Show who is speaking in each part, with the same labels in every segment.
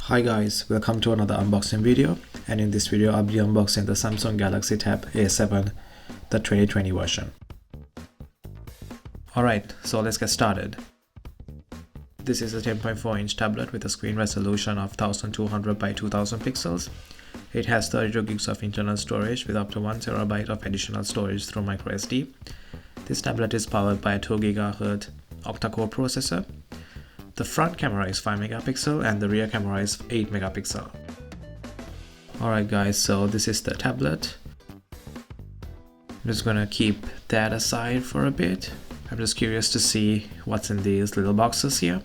Speaker 1: Hi guys, welcome to another unboxing video, and in this video I'll be unboxing the Samsung Galaxy Tab A7, the 2020 version. Alright, so let's get started. This is a 10.4-inch tablet with a screen resolution of 1200 by 2000 pixels. It has 32 gigs of internal storage with up to 1 TB of additional storage through microSD. This tablet is powered by a 2 GHz octa-core processor. The front camera is 5 megapixel and the rear camera is 8 megapixel. Alright guys, so this is the tablet. I'm just gonna keep that aside for a bit. I'm just curious to see what's in these little boxes here.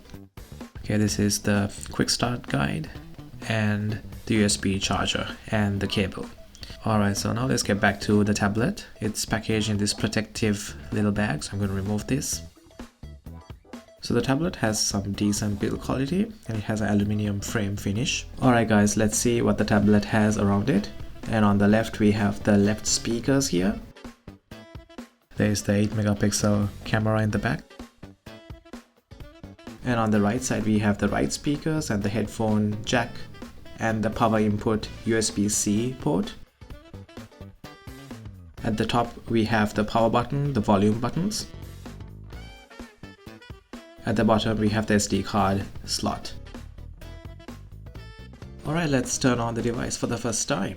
Speaker 1: Okay, this is the quick start guide and the USB charger and the cable. Alright, so now let's get back to the tablet. It's packaged in this protective little bag, so I'm going to remove this. So the tablet has some decent build quality and it has an aluminum frame finish. Alright guys, let's see what the tablet has around it. And on the left we have the left speakers here. There's the 8 megapixel camera in the back. And on the right side we have the right speakers and the headphone jack and the power input USB-C port. At the top we have the power button, the volume buttons. At the bottom we have the SD card slot. Alright, let's turn on the device for the first time.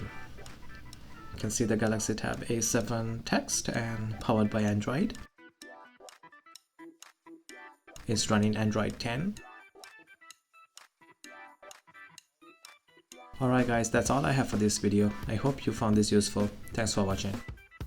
Speaker 1: You can see the Galaxy Tab A7 text and powered by Android. It's running Android 10. Alright guys, that's all I have for this video. I hope you found this useful. Thanks for watching.